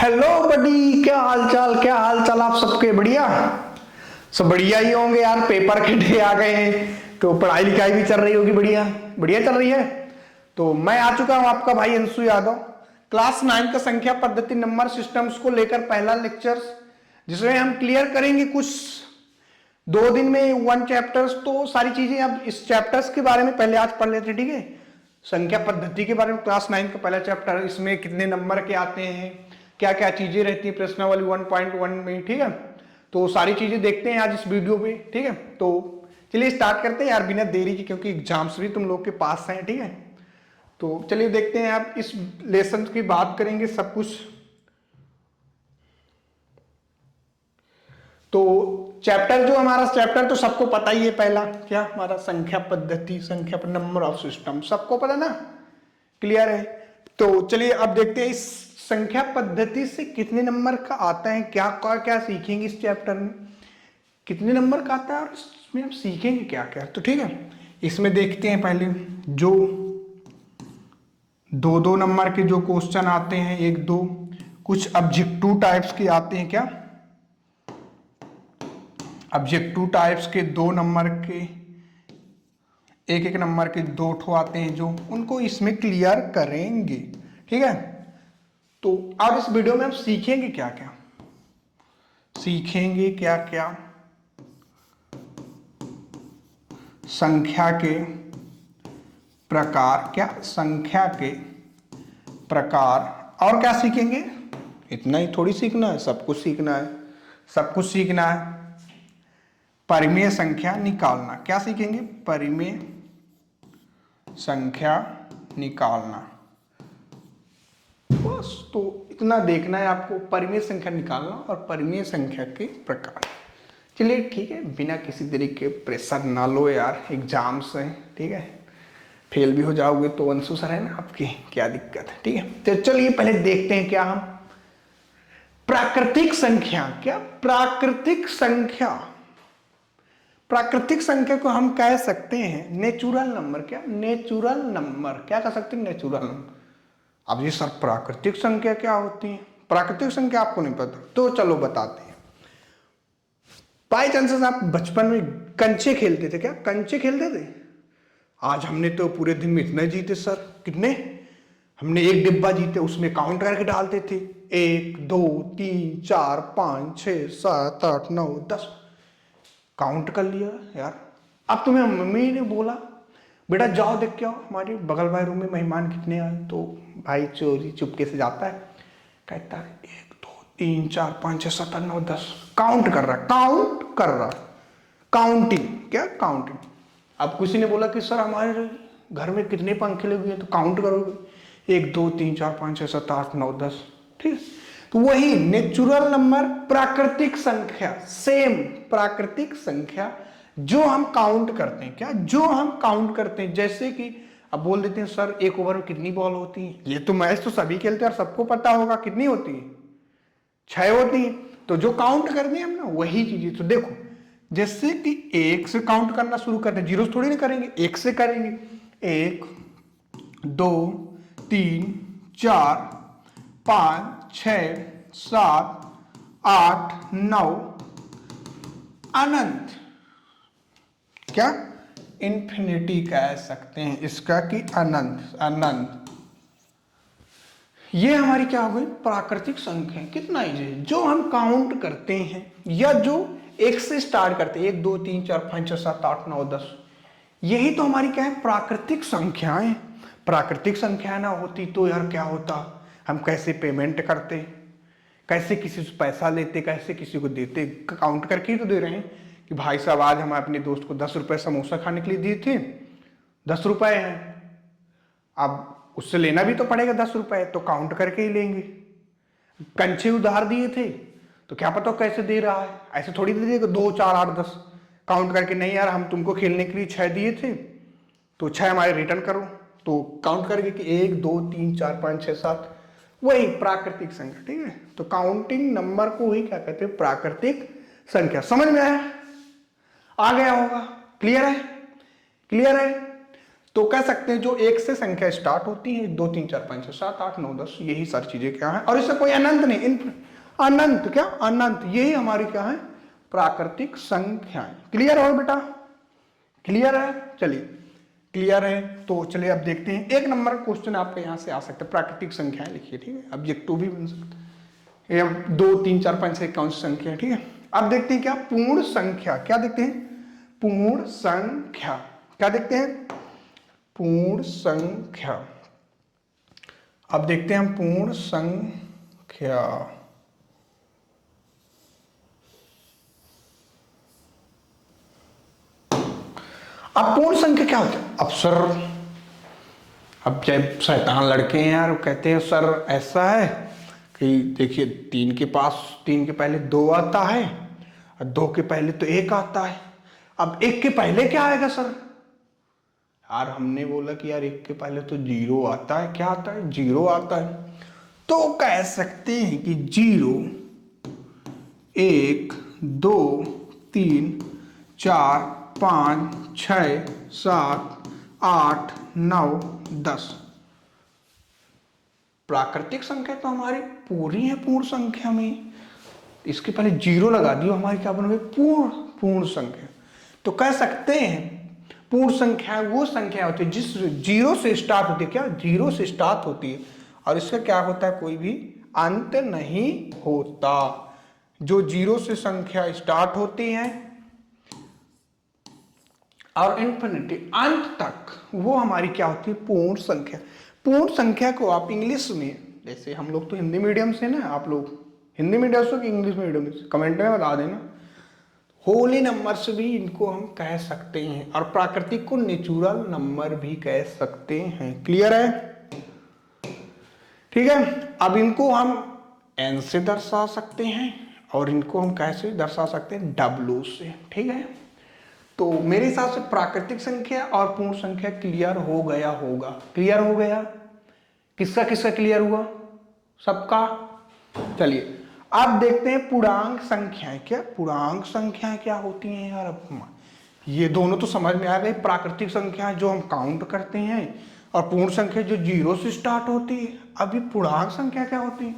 Hello बडी, क्या हाल चाल? क्या हाल चाल आप सबके? बढ़िया? सब बढ़िया ही होंगे यार। पेपर के डे आ गए हैं तो पढ़ाई लिखाई भी चल रही होगी। बढ़िया बढ़िया चल रही है। तो मैं आ चुका हूं आपका भाई अंशु यादव, क्लास 9 का संख्या पद्धति नंबर सिस्टम्स को लेकर पहला लेक्चर, जिसमें हम क्लियर करेंगे कुछ 2 दिन में 1 चैप्टर्स। तो सारी चीजें अब इस चैप्टर्स के बारे में पहले आज पढ़ लेते हैं, ठीक है? संख्या पद्धति के बारे में क्लास 9 का पहला चैप्टर, इसमें कितने नंबर के आते हैं, क्या क्या चीजें रहती है प्रश्नावली 1.1 में, ठीक है? तो सारी चीजें देखते हैं आज इस वीडियो पे, ठीक है? तो चलिए स्टार्ट करते हैं यार बिना देरी के, क्योंकि एग्जाम्स भी तुम लोग के पास हैं, ठीक है? तो चलिए देखते हैं, आप इस लेसन की बात करेंगे सब कुछ। तो चैप्टर जो हमारा चैप्टर तो सबको पता ही है, पहला क्या हमारा संख्या पद्धति, संख्या नंबर ऑफ सिस्टम, सबको पता ना? क्लियर है? तो चलिए अब देखते हैं इस संख्या पद्धति से कितने नंबर का आता है, क्या क्या सीखेंगे इस चैप्टर में, कितने नंबर का आता है और इसमें हम सीखेंगे क्या क्या। तो ठीक है, इसमें देखते हैं पहले जो 2-2 नंबर के जो क्वेश्चन आते हैं, 1-2 कुछ ऑब्जेक्टिव टाइप्स के आते हैं। क्या ऑब्जेक्टिव टाइप्स के 2 नंबर के, 1-1 नंबर के 2 ठो आते हैं, जो उनको इसमें क्लियर करेंगे, ठीक है? तो अब इस वीडियो में हम सीखेंगे क्या क्या, सीखेंगे क्या क्या संख्या के प्रकार, क्या संख्या के प्रकार, और क्या सीखेंगे? इतना ही थोड़ी सीखना है, सब कुछ सीखना है, सब कुछ सीखना है। परिमेय संख्या निकालना, क्या सीखेंगे? परिमेय संख्या निकालना, बस। तो इतना देखना है आपको, परिमेय संख्या निकालना और परिमेय संख्या के प्रकार। चलिए ठीक है, बिना किसी तरीके प्रेशर ना लो यार, एग्जाम्स हैं, ठीक है? फेल भी हो जाओगे तो अंशु सर है ना आपकी, क्या दिक्कत है, ठीक है? तो चलिए पहले देखते हैं क्या हम प्राकृतिक संख्या, क्या प्राकृतिक संख्या, प्राकृतिक संख्या को हम कह सकते हैं नेचुरल नंबर। क्या नेचुरल नंबर, क्या कह सकते हैं? Natural number. अब ये सर प्राकृतिक संख्या क्या होती है? प्राकृतिक संख्या आपको नहीं पता तो चलो बताते हैं। बाई चांसेस आप बचपन में कंचे खेलते थे, क्या कंचे खेलते थे? आज हमने तो पूरे दिन में इतने जीते सर, कितने? हमने 1 डिब्बा जीते, उसमें काउंट करके डालते थे, 1 2 3 4 5 6 7 8 9 10, काउंट कर लिया यार। अब तुम्हें मम्मी ने बोला बेटा जाओ देख के आओ हमारे बगल वाले रूम में मेहमान कितने आए, तो भाई चोरी चुपके से जाता है, कहता है 1 2 3 4 5 6 7 8 9 10, काउंट कर रहा, काउंट कर रहा, काउंटिंग, क्या काउंटिंग। अब किसी ने बोला कि सर हमारे घर में कितने पंखे लगे हुए हैं, तो काउंट करोगे 1 2 3 4 5 6 7 8 9 10, ठीक है? तो वही नेचुरल नंबर, प्राकृतिक संख्या, सेम प्राकृतिक संख्या जो हम काउंट करते हैं, क्या जो हम काउंट करते हैं। जैसे कि अब बोल देते हैं सर 1 ओवर में कितनी बॉल होती है, ये तो मैच तो सभी खेलते हैं और सबको पता होगा, कितनी होती है? 6 होती है। तो जो काउंट करते हैं हम ना, वही चीजें। तो देखो जैसे कि 1 से काउंट करना शुरू करते हैं, जीरो थोड़ी ना करेंगे, 1 से करेंगे। 1 2 3 4 5 6 7 8 9, अनंत, क्या इन्फिनिटी कह सकते हैं इसका, कि अनंत, अनंत। ये हमारी क्या हो गई? प्राकृतिक संख्या। कितना इजी है, जो हम काउंट करते हैं या जो 1 से स्टार्ट करते हैं, 1 2 3 4 5 6 7 8 9 10, यही तो हमारी क्या है? प्राकृतिक संख्याएं। प्राकृतिक संख्या ना होती तो यार क्या होता, हम कैसे पेमेंट करते, कैसे किसी से पैसा लेते, कैसे किसी को देते? काउंट करके ही तो दे रहे हैं कि भाई साहब आज हम अपने दोस्त को 10 रुपए समोसा खाने के लिए दिए थे, 10 रुपए हैं, अब उससे लेना भी तो पड़ेगा 10 रुपए, तो काउंट करके ही लेंगे। कंचे उधार दिए थे तो क्या पता कैसे दे रहा है, ऐसे थोड़ी दे देगा 2 4 8 10, काउंट करके नहीं यार हम तुमको खेलने के लिए 6 दिए थे तो 6 हमारे रिटर्न करो, तो काउंट करके कि 1 2 3 4 5 6 7, वही प्राकृतिक संख्या, ठीक है? तो काउंटिंग नंबर को ही क्या कहते हैं? प्राकृतिक संख्या। समझ में आया? आ गया होगा? क्लियर है? क्लियर है? तो कह सकते हैं जो एक से संख्या स्टार्ट होती है, 2 3 4 5 6 7 8 9 10, यही सारी चीजें क्या है, और इससे कोई अनंत नहीं, अनंत क्या अनंत, यही हमारी क्या है प्राकृतिक संख्याएं। क्लियर हो बेटा, क्लियर है, चलिए क्लियर है। तो चलिए अब देखते हैं, 1 नंबर क्वेश्चन आपके यहां से आ सकता है, प्राकृतिक संख्याएं लिखिए, ठीक है, ऑब्जेक्टिव भी बन सकता है, ये 2 3 4 5 6 कौन सी संख्या है, ठीक है। अब देखते हैं क्या पूर्ण संख्या, क्या देखते हैं पूर्ण संख्या, क्या देखते हैं पूर्ण संख्या। अब देखते हैं हम पूर्ण संख्या। अब पूर्ण संख्या क्या होती है, अब सर, अब जब शैतान लड़के हैं यार, वो कहते हैं सर ऐसा है कि देखिए 3 के पास 3 के पहले 2 आता है और 2 के पहले तो 1 आता है, अब 1 के पहले क्या आएगा सर। यार हमने बोला कि यार 1 के पहले तो 0 आता है, क्या आता है 0 आता है, तो कह सकते हैं कि 0 1 2 3 4 5 6 7 8 9 10। प्राकृतिक संख्या तो हमारी पूरी है पूर्ण संख्या में, इसके पहले 0 लगा दियो, हमारी क्या बन गई पूर्ण संख्या। तो कह सकते हैं पूर्ण संख्या वो संख्या होती है जिस 0 से स्टार्ट होती है, क्या 0 से स्टार्ट होती है, और इसका क्या होता है कोई भी अंत नहीं होता। जो 0 से संख्या स्टार्ट होती है और इन्फिनिटी अंत तक, वो हमारी क्या होती है पूर्ण संख्या। पूर्ण संख्या को आप इंग्लिश में, जैसे हम लोग तो हिंदी मीडियम से ना, आप लोग हिंदी मीडियम से कि इंग्लिश मीडियम से कमेंट में बता देना, होली नंबर से भी इनको हम कह सकते हैं, और प्राकृतिक को नेचुरल नंबर भी कह सकते हैं। क्लियर है, ठीक है। अब इनको हम एन से दर्शा सकते हैं और इनको हम कैसे दर्शा सकते हैं डब्ल्यू से, ठीक है। तो मेरे हिसाब से प्राकृतिक संख्या और पूर्ण संख्या क्लियर हो गया होगा, क्लियर हो गया, किसका किसका क्लियर हुआ, सबका। चलिए अब देखते हैं पूर्णांक संख्याएं, क्या पूर्णांक संख्याएं क्या होती हैं यार। अब ये दोनों तो समझ में आ गई, प्राकृतिक संख्या जो हम काउंट करते हैं और पूर्ण संख्या जो 0 से स्टार्ट होती है। अब ये पूर्णांक संख्या क्या होती है,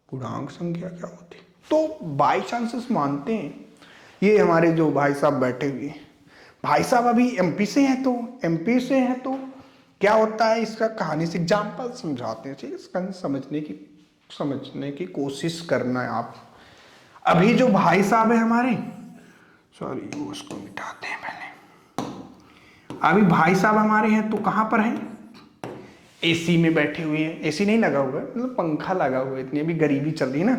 पूर्णांक संख्या क्या होती है, तो बाई चांसेस मानते हैं ये हमारे जो भाई साहब बैठे हुए हैं, भाई साहब अभी एमपी से हैं, तो एमपी से हैं तो क्या होता है इसका कहानी से एग्जाम्पल समझाते हैं, ठीक है, इसका समझने की कोशिश करना है आप। अभी जो भाई साहब है हमारे, सॉरी वो उसको मिटाते हैं पहले, अभी भाई साहब हमारे हैं तो कहाँ पर हैं, एसी में बैठे हुए हैं, एसी नहीं लगा हुआ है मतलब पंखा लगा हुआ है, इतनी अभी गरीबी चल रही है ना,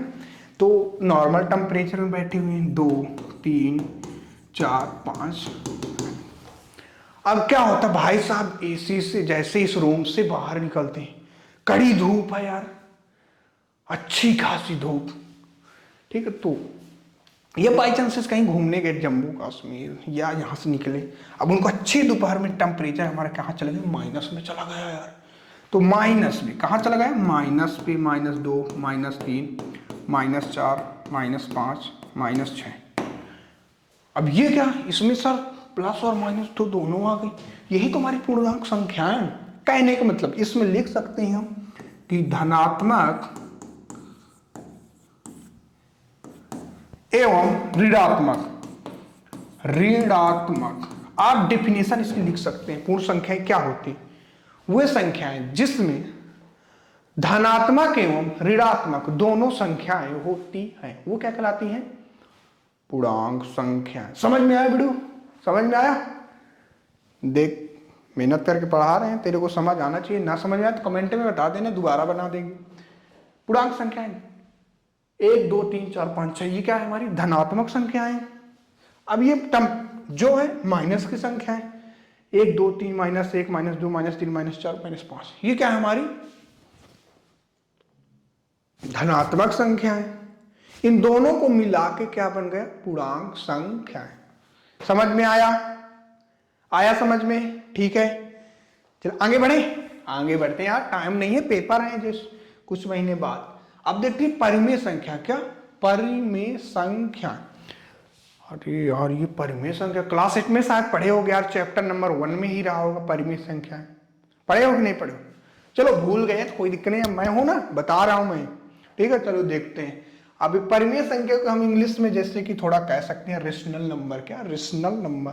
तो नॉर्मल टेम्परेचर में बैठे हुए हैं 2 3 4 5। अब क्या होता है भाई साहब एसी से जैसे इस रूम से बाहर निकलते हैं, कड़ी धूप है यार, अच्छी खासी धूप, ठीक है, तो ये बाई चांसेस कहीं घूमने गए जम्मू कश्मीर या यहाँ से निकले, अब उनको अच्छी दोपहर में टेम्परेचर हमारा कहाँ चला गया, माइनस में चला गया यार, तो माइनस में कहाँ चला गया, माइनस पे -2 -3 -4 -5 -6। अब ये क्या, इसमें सर प्लस और माइनस तो दोनों आ गई, यही तो हमारी पूर्णांक संख्याएं। कहने का मतलब इसमें लिख सकते हैं हम कि धनात्मक एवं ऋणात्मक आप डेफिनेशन इसकी लिख सकते हैं। पूर्ण संख्याएं क्या होती है, वे संख्याएं जिसमें धनात्मक एवं ऋणात्मक दोनों संख्याएं होती हैं, वो क्या कहलाती हैं, पूर्णांक संख्याएं। समझ में आया बिड़ू, समझ में आया, देख मेहनत करके पढ़ा रहे हैं, तेरे को समझ आना चाहिए, ना समझ आया तो कमेंट में बता देना, दोबारा बना देंगे। पूर्णांक संख्याएं 1 2 3 4 5 6, ये क्या है हमारी धनात्मक संख्याएं। अब ये जो है माइनस की संख्या है, 1 2 3 -1 -2 -3 -4 -5, ये क्या है हमारी धनात्मक संख्या है। इन दोनों को मिला के क्या बन गया, पूर्णांक संख्या है। समझ में आया, आया समझ में, ठीक है। चलो आगे बढ़े, आगे बढ़ते हैं यार, टाइम नहीं है, पेपर है जिस कुछ महीने बाद। अब देखते हैं परिमेय संख्या, क्या परिमेय संख्या। अरे यार ये परिमेय संख्या क्लास 8 में शायद पढ़े होगे यार, चैप्टर नंबर 1 में ही रहा होगा परिमेय संख्या। पढ़े हो कि नहीं पढ़े हो? चलो भूल गए तो कोई दिक्कत नहीं है, मैं हूं ना, बता रहा हूं मैं। ठीक है, चलो देखते हैं। अभी परिमेय संख्या को हम इंग्लिश में जैसे कि थोड़ा कह सकते हैं रेशनल नंबर। क्या रेशनल नंबर?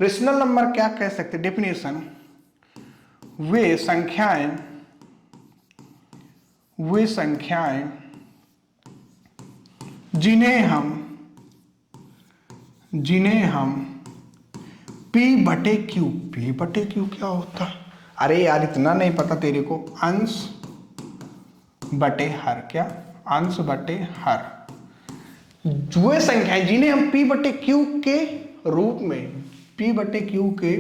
रेशनल नंबर क्या कह सकते हैं? डेफिनेशन, वे संख्याएं जिन्हें हम P बटे क्यू क्या होता है? अरे यार इतना नहीं पता तेरे को? अंश बटे हर। क्या? अंश बटे हर। वे संख्याएं जिन्हें हम P बटे क्यू के रूप में, P बटे क्यू के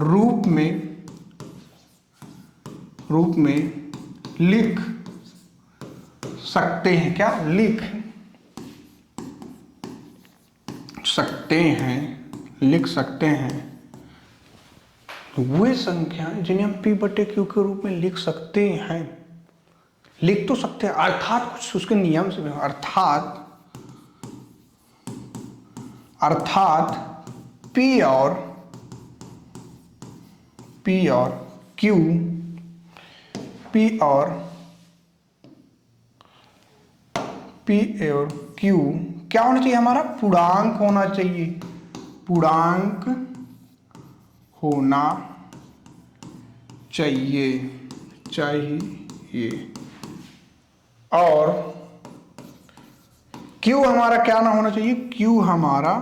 रूप में लिख सकते हैं। क्या? लिख सकते हैं। वे संख्याएं जिन्हें हम P बटे क्यू के रूप में लिख सकते हैं, लिख तो सकते हैं अर्थात कुछ उसके नियम से, अर्थात P और Q क्या होना चाहिए? हमारा पूर्णांक होना चाहिए। पूर्णांक होना चाहिए। और Q हमारा क्या ना होना चाहिए? Q हमारा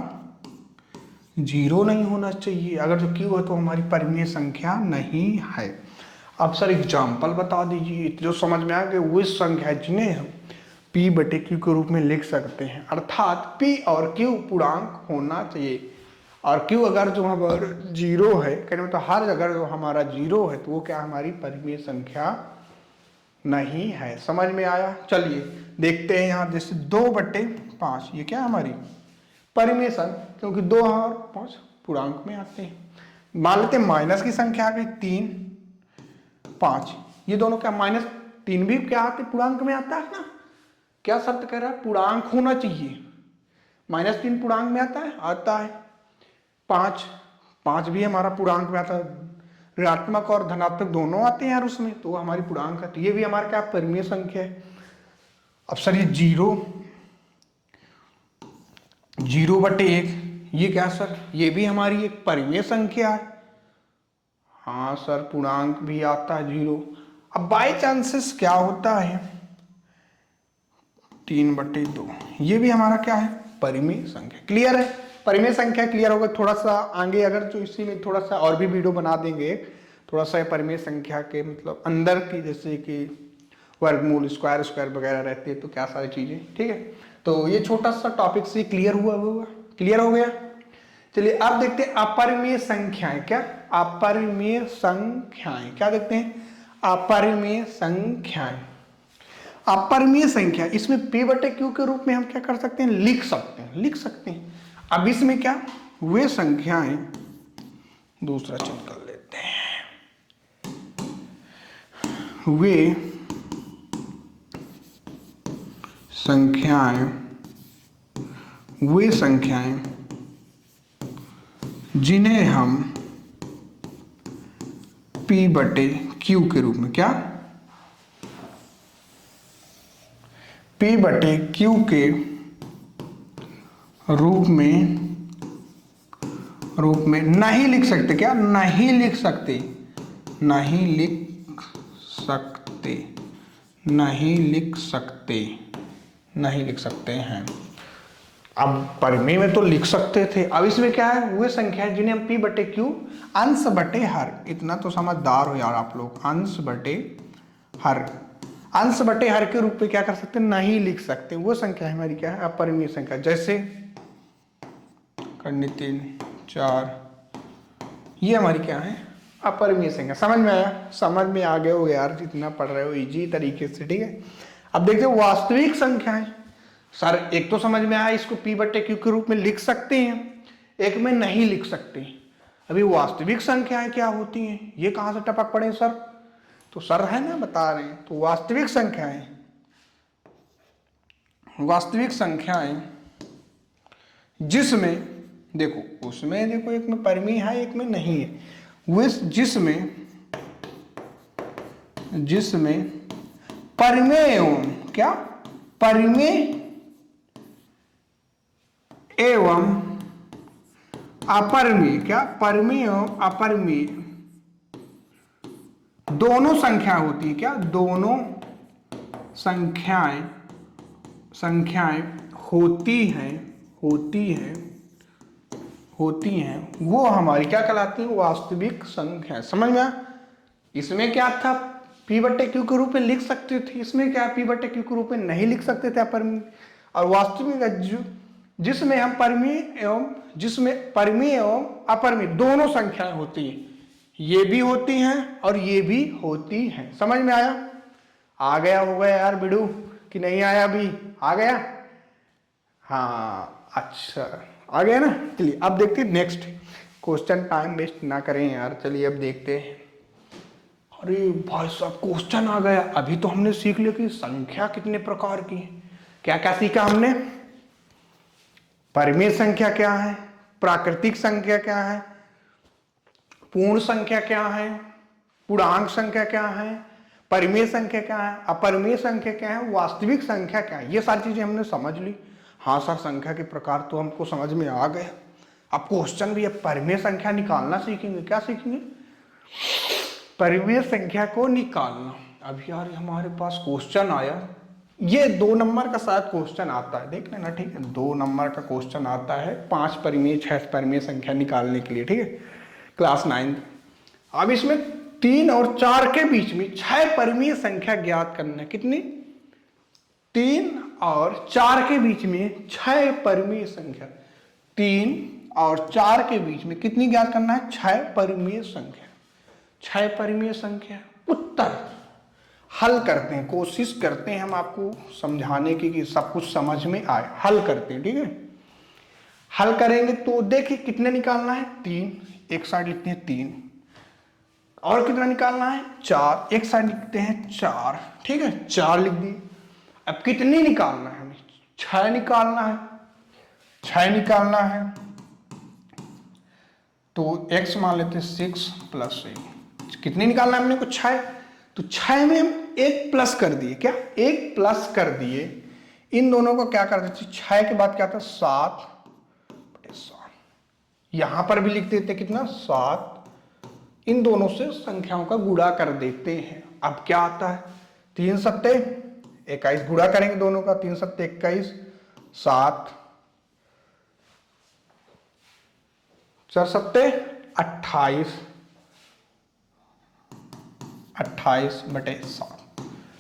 0 नहीं होना चाहिए। अगर जो Q है तो हमारी परिमेय संख्या नहीं है। अब सर एग्जाम्पल बता दीजिए जो समझ में आ गए। वो संख्या जिन्हें हम P बटे Q के रूप में लिख सकते हैं, अर्थात P और Q पूर्णांक होना चाहिए। और Q अगर जो हमारा 0 है, कहने मतलब हर अगर जो हमारा 0 है तो वो क्या हमारी परिमेय संख्या नहीं है। समझ में आया? चलिए देखते हैं यहाँ जैसे 2/5 ये क्या हमारी परिमेय संख्या, क्योंकि 2 और 5 पूर्णांक में आते हैं। मान लेते हैं माइनस की संख्या आ गई 3, 5, ये दोनों क्या -3 भी क्या आते पूर्णांक में आता है ना। क्या शर्त कह रहा है? पूर्णांक होना चाहिए। -3 पूर्णांक में आता है? आता है। 5 भी हमारा पूर्णांक में आता है। ऋणात्मक और धनात्मक दोनों आते हैं यार उसमें, तो हमारी पूर्णांक है। तो ये भी हमारा क्या परिमेय संख्या है। अब सर ये 0/1 ये क्या सर? ये भी हमारी एक परिमेय संख्या है। हाँ सर पूर्णांक भी आता है 0। अब बाई चांसेस क्या होता है? 3/2 ये भी हमारा क्या है? परिमेय संख्या। क्लियर है? परिमेय संख्या क्लियर होगा। थोड़ा सा आगे अगर जो इसी में थोड़ा सा और भी वीडियो बना देंगे, थोड़ा सा परिमेय संख्या के मतलब अंदर की, जैसे कि वर्गमूल, स्क्वायर वगैरह रहते हैं, तो क्या सारी चीजें। ठीक है, तो ये छोटा सा टॉपिक से क्लियर क्लियर हो गया। चलिए अब देखते हैं अपरिमेय संख्याएं। क्या? अपरिमेय संख्याएं क्या देखते हैं? अपरिमेय संख्याएं। अपरिमेय संख्या इसमें P बटे Q के रूप में हम क्या कर सकते हैं? लिख सकते हैं। अब इसमें क्या? वे संख्याएं, दूसरा चिन्ह कर लेते हैं, वे संख्याएं जिन्हें हम P बटे Q के रूप में, क्या? P बटे Q के रूप में नहीं लिख सकते। क्या? नहीं लिख सकते हैं। अब परिमेय में तो लिख सकते थे, अब इसमें क्या है? वे संख्या जिन्हें हम P बटे Q अंश बटे हर, इतना तो समझदार हो यार आप लोग, अंश बटे हर के रूप में क्या कर सकते हैं? नहीं लिख सकते। वो संख्या हमारी क्या है? अपरिमेय संख्या। जैसे करनी 3, 4, ये हमारी क्या है? अपरिमेय संख्या। समझ में आया? समझ में आ गए हो यार जितना पढ़ रहे हो इजी तरीके से। ठीक है, अब देखते हो वास्तविक संख्याएं। सर एक तो समझ में आया, इसको P बटे Q के रूप में लिख सकते हैं, एक में नहीं लिख सकते। अभी वास्तविक संख्याएं क्या होती हैं, ये कहां से टपक पड़े सर? तो सर है ना बता रहे हैं। तो वास्तविक संख्याएं जिसमें देखो, उसमें देखो एक में परिमेय है एक में नहीं है, जिसमें परिमेय एवं क्या, परिमेय एवं अपरिमेय, क्या परिमेय एवं अपरिमेय दोनों संख्या होती है, क्या दोनों संख्याएं होती हैं वो हमारी क्या कहलाती है, वास्तविक संख्या। समझ में आया? इसमें क्या था, पी बटे क्यू के रूप में लिख सकते थे, इसमें क्या पी बटे क्यू के रूप में नहीं लिख सकते थे अपरिमेय। और वास्तविक जिसमें हम परिमेय एवं अपरिमेय दोनों संख्याएं होती हैं, ये भी होती हैं और ये भी होती हैं। समझ में आया? आ गया होगा यार बिडू कि नहीं आया? अभी आ गया? हाँ अच्छा, आ गया ना। चलिए अब देखते हैं नेक्स्ट क्वेश्चन, टाइम वेस्ट ना करें यार। चलिए अब देखते हैं। अरे भाई साहब क्वेश्चन आ गया। अभी तो हमने सीख लिया कि संख्या कितने प्रकार की है। क्या क्या सीखा हमने? परिमेय संख्या क्या है, प्राकृतिक संख्या क्या है, पूर्ण संख्या क्या है, पूर्णांक संख्या क्या है, परिमेय संख्या क्या है, अपरिमेय संख्या क्या है, वास्तविक संख्या क्या है। ये सारी चीजें हमने समझ ली। हाँ सर, संख्या के प्रकार तो हमको समझ में आ गया। अब क्वेश्चन भी, अब परिमेय संख्या निकालना सीखेंगे। क्या सीखेंगे? परिमेय संख्या को निकालना। अब यार हमारे पास क्वेश्चन आया, ये 2 नंबर का शायद क्वेश्चन आता है, देख लेना ठीक है। 2 नंबर का क्वेश्चन आता है 5 परिमेय 6 परिमेय संख्या निकालने के लिए, ठीक है, क्लास 9। अब इसमें 3 और 4 के बीच में 6 परिमेय संख्या ज्ञात करना है। कितनी? 3 और 4 के बीच में 6 परिमेय संख्या। 3 और 4 के बीच में कितनी ज्ञात करना है? 6 परिमेय संख्या। 6 परिमेय संख्या। उत्तर हल करते हैं, कोशिश करते हैं हम आपको समझाने की कि सब कुछ समझ में आए। हल करते हैं, ठीक है। हल करेंगे तो देखिए कितने निकालना है? 3, एक साइड लिखते हैं 3, और कितना निकालना है? 4, एक साइड लिखते हैं 4, ठीक है, 4 लिख दिए। अब कितनी निकालना है हमें? 6 निकालना है। 6 निकालना है तो x मान लेते हैं 6 + 1। कितनी निकालना है हमने को? 6। तो 6 में हम 1 प्लस कर दिए। क्या? 1 प्लस कर दिए। इन दोनों को क्या कर देते? 6 के बाद क्या था? 7/7। यहां पर भी लिख देते कितना? 7। इन दोनों से संख्याओं का गुणा कर देते हैं। अब क्या आता है? 3 सत्ते 21। गुणा करेंगे दोनों का। 3 सत्ते 21, 7, 4 सत्ते 28, 28/7।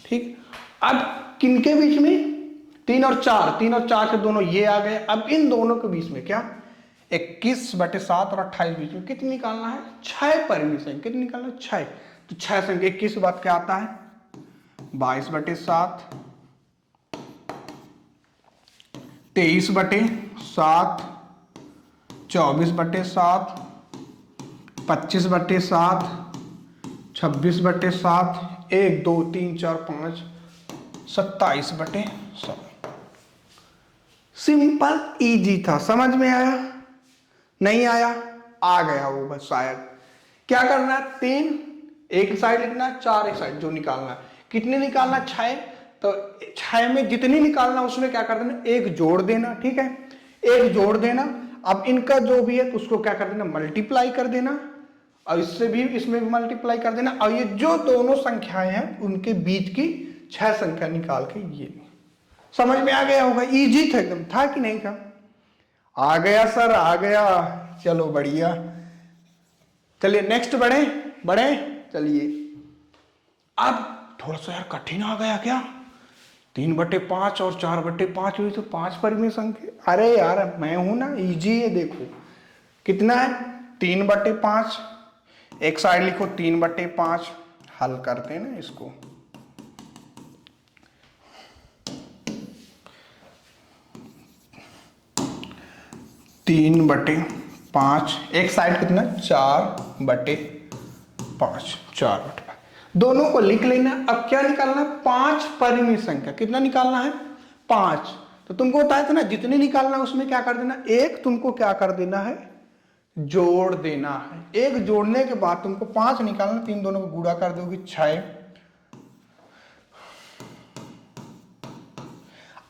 ठीक। अब किनके बीच में? 3 और 4, 3 और 4 के दोनों ये आ गए। अब इन दोनों के बीच में क्या? 21/7 और 28 बीच में कितनी निकालना है? 6 परिमेय संख्या। कितनी निकालना है? 6। तो 6 संख्या 21 के बाद क्या आता है? 22/7, 23/7, 24/7, 25/7, 26/7, 1 2 3 4 5, 27/7। सिंपल इजी था। समझ में आया? नहीं आया? आ गया वो बस शायद। क्या करना है? 3 एक साइड लिखना है, 4 एक साइड। जो निकालना है, कितनी निकालना? 6। तो 6 में जितनी निकालना उसमें क्या कर देना? 1 जोड़ देना, ठीक है, 1 जोड़ देना। अब इनका जो भी है उसको क्या कर देना? मल्टीप्लाई कर देना, और इससे भी इसमें भी मल्टीप्लाई कर देना। और ये जो दोनों संख्याएं हैं उनके बीच की 6 संख्या निकाल के ये। समझ में आ गया होगा? इजी था एकदम। था कि नहीं था? आ गया सर, आ गया। चलो बढ़िया। चलिए नेक्स्ट बढ़े। चलिए अब थोड़ा सा यार कठिन आ गया क्या? 3/5 और 4/5 हुई तो 5 परिमेय संख्या। अरे यार मैं हूं ना, इजी है। देखो कितना है? 3/5। एक साइड लिखो 3/5। हल करते हैं ना इसको। 3/5, एक साइड कितना? 4/5, 4/5। दोनों को लिख लेना। अब क्या निकालना है? 5 परिमेय संख्या। कितना निकालना है? 5। तो तुमको बताया था ना जितने निकालना उसमें क्या कर देना, एक तुमको क्या कर देना है, जोड़ देना है। एक जोड़ने के बाद तुमको 5 निकालना, 3 दोनों को गुणा कर दोगे 6।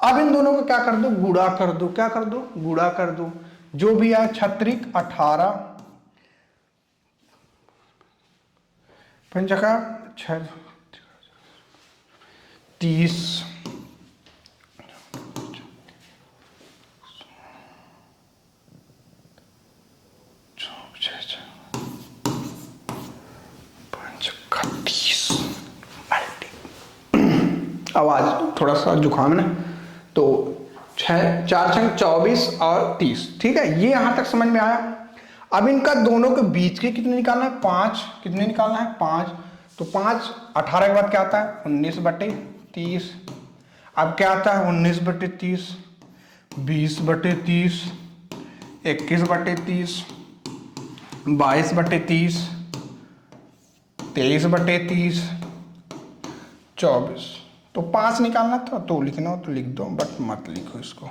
अब इन दोनों को क्या कर दो, गुणा कर दो, क्या कर दो, गुणा कर दो। जो भी आया 36 18 पंचका 6 30 आवाज थोड़ा सा जुकाम है ना, तो 6 4 6 24 और 30, ठीक है। ये यहां तक समझ में आया। अब इनका दोनों के बीच के कितने निकालना है, 5। कितने निकालना है, 5। तो 5 18 के बाद क्या आता है, 19/30। अब क्या आता है, 19/30, 20/30, 21/30, 22/30, 23/30, 24। तो 5 निकालना था तो लिखना हो तो लिख दो, बट मत लिखो इसको।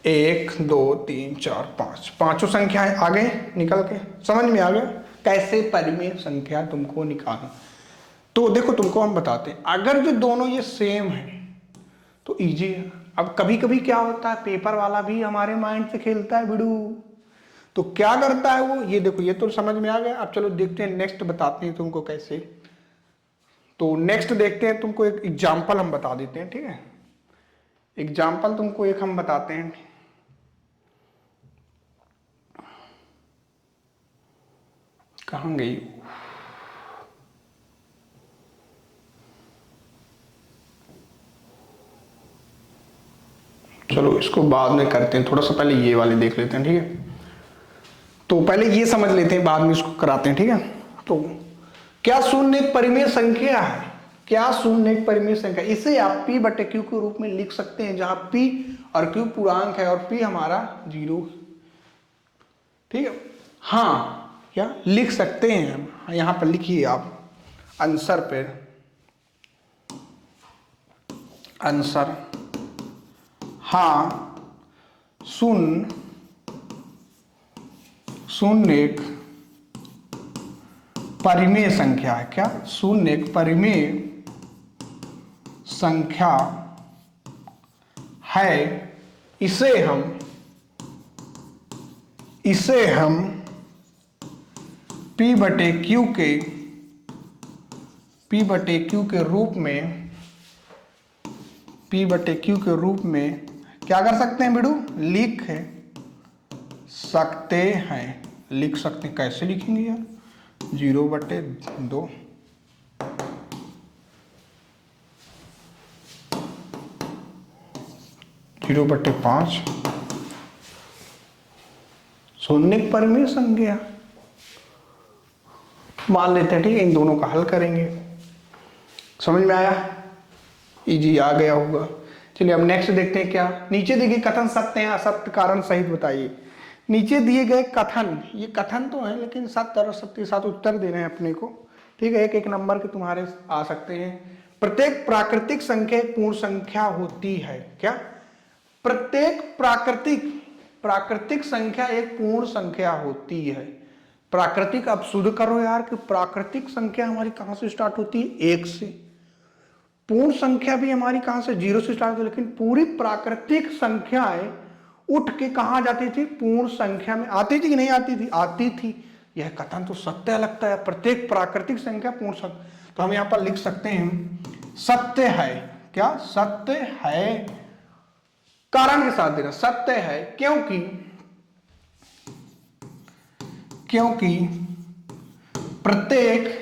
1 2 3 4 5, पांचों संख्याएं आगे निकल के समझ में आ गया कैसे परिमेय संख्या तुमको निकालना। तो देखो तुमको हम बताते हैं, अगर जो दोनों ये सेम है तो इजी है। अब कभी कभी क्या होता है, पेपर वाला भी हमारे माइंड से खेलता है बिड़ू, तो क्या करता है वो, ये देखो ये तो समझ में आ गया। अब चलो देखते हैं नेक्स्ट, बताते हैं तुमको कैसे। तो नेक्स्ट देखते हैं, तुमको एक एग्जाम्पल हम बता देते हैं, ठीक है। एग्जाम्पल तुमको एक हम बताते हैं। कहाँ गई, चलो इसको बाद में करते हैं, थोड़ा सा पहले ये वाले देख लेते हैं, ठीक है। तो पहले ये समझ लेते हैं, बाद में इसको कराते हैं, ठीक है। तो क्या शून्य एक परिमेय संख्या है, क्या शून्य एक परिमेय संख्या, इसे आप p/q के रूप में लिख सकते हैं, जहां p और q पूर्णांक है और p हमारा 0, ठीक है। हाँ क्या लिख सकते हैं हम, यहां पर लिखिए आप आंसर पे, आंसर, हाँ शून्य एक परिमेय संख्या है, क्या शून्य एक परिमेय संख्या है, इसे हम p/q के रूप में, p/q के रूप में क्या कर सकते हैं बिड़ू, लिख सकते हैं, लिख सकते हैं। कैसे लिखेंगे यार, 0/2, 0/5 शून्य परिमेय संख्या मान लेते हैं, ठीक है। इन दोनों का हल करेंगे, समझ में आया, इजी आ गया होगा। चलिए अब नेक्स्ट देखते हैं क्या। नीचे देखिए कथन सत्य है असत्य कारण सहित बताइए। नीचे दिए गए कथन, ये कथन तो है लेकिन सत्य और असत्य के साथ उत्तर देना है अपने को, ठीक है। एक एक नंबर के तुम्हारे आ सकते हैं। प्रत्येक प्राकृतिक संख्या एक पूर्ण संख्या होती है, क्या प्रत्येक प्राकृतिक संख्या एक पूर्ण संख्या होती है। प्राकृतिक, अब शुद्ध करो यार कि प्राकृतिक संख्या हमारी कहां से स्टार्ट होती है, 1 से। पूर्ण संख्या भी हमारी कहां से, 0 से स्टार्ट होती है, लेकिन पूरी प्राकृतिक संख्याएं उठ के कहां जाती थी, पूर्ण संख्या में आती थी कि नहीं आती थी, आती थी। यह कथन तो सत्य लगता है, प्रत्येक प्राकृतिक संख्या पूर्ण संख्या। तो हम यहां पर लिख सकते हैं सत्य है, क्या सत्य है, कारण के साथ देना, सत्य है क्योंकि प्रत्येक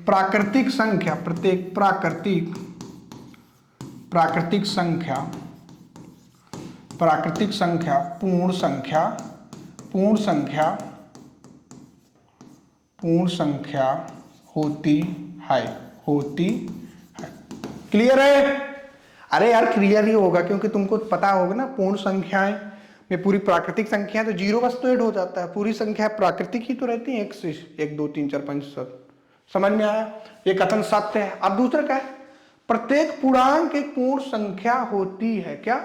प्राकृतिक संख्या पूर्ण संख्या होती है। क्लियर है? अरे यार क्लियर ही होगा क्योंकि तुमको पता होगा ना, पूर्ण संख्याएं में पूरी प्राकृतिक संख्या तो 0 बस तो ऐड हो जाता है, पूरी संख्या प्राकृतिक ही तो रहती है, 1 से 1 2 3 4 5 7, समझ में आया? ये कथन सत्य है। अब दूसरा क्या है? प्रत्येक पूर्णांक एक पूर्ण संख्या होती है। क्या?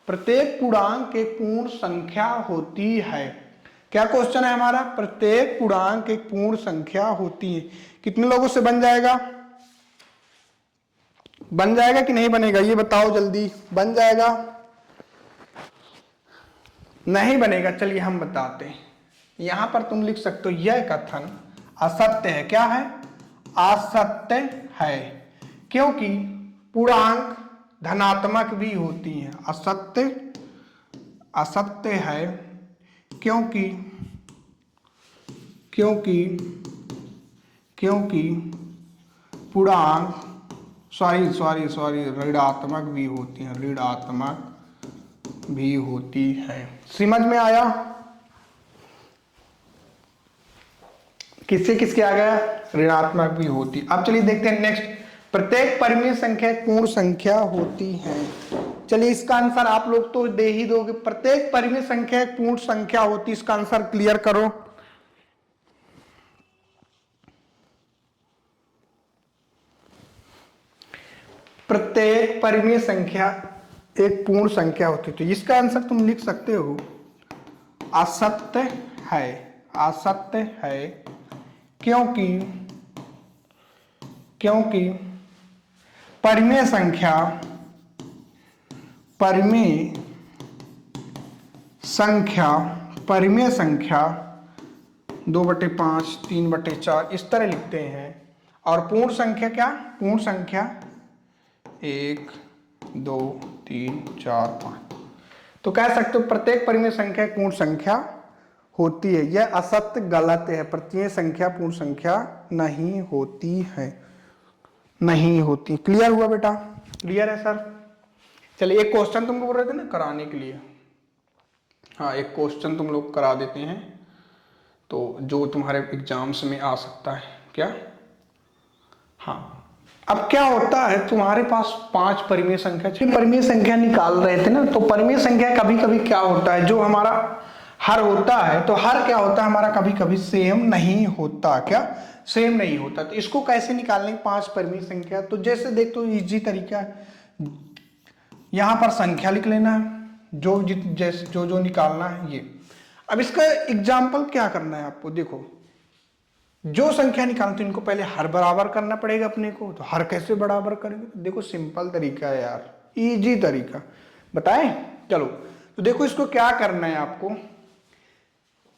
प्रत्येक पूर्णांक एक पूर्ण संख्या होती है। क्या क्वेश्चन है हमारा? प्रत्येक पूर्णांक एक पूर्ण संख्या होती है। कितने लोगों से बन जाएगा? बन जाएगा कि नहीं बनेगा? ये बताओ जल्दी। बन जाएगा? नहीं बनेगा? चलिए हम बताते हैं। यहां पर तुम लिख सकते हो यह कथन असत्य है। क्या है? असत्य है, क्योंकि पूर्णांक धनात्मक भी होती हैं। असत्य है क्योंकि क्योंकि क्योंकि पूर्णांक सॉरी ऋणात्मक भी होती हैं। ऋणात्मक भी होती है। समझ में आया? किससे किसके आ गया? ऋणात्मक भी होती। अब चलिए देखते हैं नेक्स्ट। प्रत्येक परिमेय संख्या एक पूर्ण संख्या होती है। चलिए इसका आंसर आप लोग तो दे ही दोगे। प्रत्येक परिमेय संख्या एक पूर्ण संख्या होती, इसका आंसर क्लियर करो। प्रत्येक परिमेय संख्या एक पूर्ण संख्या होती है, तो इसका आंसर तुम लिख सकते हो असत्य है। असत्य है क्योंकि परिमेय संख्या 2/5, 3/4 इस तरह लिखते हैं। और पूर्ण संख्या क्या? पूर्ण संख्या 1, 2, 3, 4, 5। तो कह सकते हो प्रत्येक परिमेय संख्या एक पूर्ण संख्या होती है। यह असत्य, गलत है। प्रत्येक संख्या पूर्ण संख्या नहीं होती है, नहीं होती। क्लियर हुआ बेटा? क्लियर है सर? चलिए एक क्वेश्चन तुमको बोल रहे थे ना कराने के लिए। हाँ, एक क्वेश्चन तुम लोग करा देते हैं तो जो तुम्हारे एग्जाम्स में आ सकता है। क्या? हाँ, अब क्या होता है तुम्हारे पास 5 परिमेय संख्या, परिमेय संख्या निकाल रहे थे ना, तो परिमेय संख्या कभी कभी क्या होता है, जो हमारा हर होता है, तो हर क्या होता है हमारा कभी कभी सेम नहीं होता। क्या? सेम नहीं होता। तो इसको कैसे निकालने? 5 परिमेय संख्या, तो जैसे देख तो इजी तरीका है। यहां पर संख्या लिख लेना है, जो निकालना है ये। अब इसका एग्जाम्पल क्या करना है आपको? देखो, जो संख्या निकालते हैं इनको पहले हर बराबर करना पड़ेगा अपने को। तो हर कैसे बराबर करेंगे? तो देखो सिंपल तरीका है यार, इजी तरीका। बताएं? चलो, तो देखो इसको क्या करना है आपको।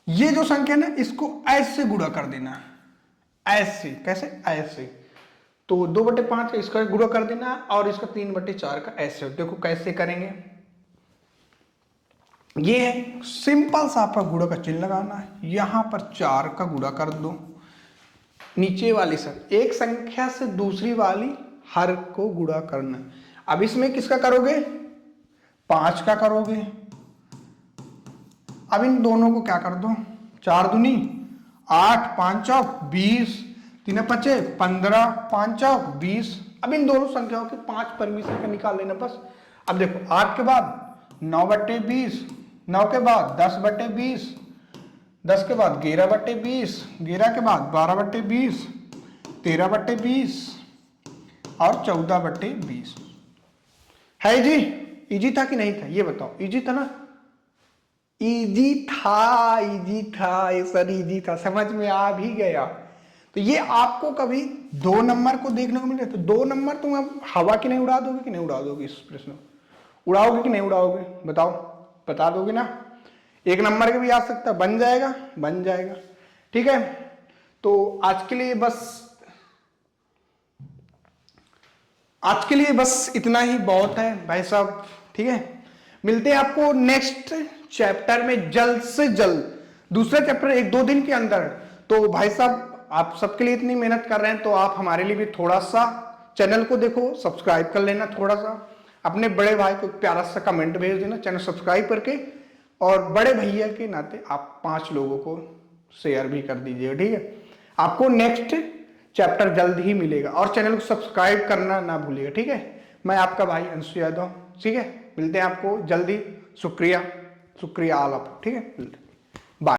ये जो संख्या ना, इसको ऐसे गुणा कर देना। ऐसे कैसे? ऐसे। तो 2/5 का इसका गुणा कर देना और इसका 3/4 का ऐसे। देखो कैसे करेंगे। ये है सिंपल सा, आपका गुणा का चिन्ह लगाना है। यहां पर 4 का गुणा कर दो। नीचे वाली एक संख्या से दूसरी वाली हर को गुणा करना। अब इसमें किसका करोगे? 5 का करोगे। अब इन दोनों को क्या कर दो? 4 दूनी 8, 5 चौक 20, 3 5 15, 5 चौक 20। अब इन दोनों संख्याओं के 5 परिमेय संख्या निकाल लेना बस। अब देखो 8 के बाद 9/20, 9 के बाद 10/20, 10 के बाद 11/20, 11 के बाद 12/20, 13/20 और 14/20। है जी? इजी था कि नहीं था? ये बताओ। इजी था ना? इजी था, इजी था ये सर, इजी था। समझ में आ भी गया। तो ये आपको कभी 2 नंबर को देखने को मिले तो 2 नंबर तुम अब हवा की नहीं उड़ा दोगे कि नहीं उड़ा दोगे? इस प्रश्न उड़ाओगे कि नहीं उड़ाओगे? बताओ, बता दोगे ना? 1 नंबर के भी आ सकता है, बन जाएगा, बन जाएगा। ठीक है, तो आज के लिए बस इतना ही बहुत है भाई साहब। ठीक है, मिलते हैं आपको नेक्स्ट चैप्टर में जल्द से जल्द। दूसरा चैप्टर 1-2 दिन के अंदर। तो भाई साहब आप सबके लिए इतनी मेहनत कर रहे हैं तो आप हमारे लिए भी थोड़ा सा चैनल को देखो, सब्सक्राइब कर लेना। थोड़ा सा अपने बड़े भाई को प्यारा सा कमेंट भेज देना चैनल सब्सक्राइब करके। और बड़े भैया के नाते आप 5 लोगों को शेयर भी कर दीजिएगा। ठीक है, आपको नेक्स्ट चैप्टर जल्द ही मिलेगा और चैनल को सब्सक्राइब करना ना भूलिएगा। ठीक है, मैं आपका भाई अंशु यादव। ठीक है, मिलते हैं आपको जल्दी। शुक्रिया, शुक्रिया आल आप। ठीक है।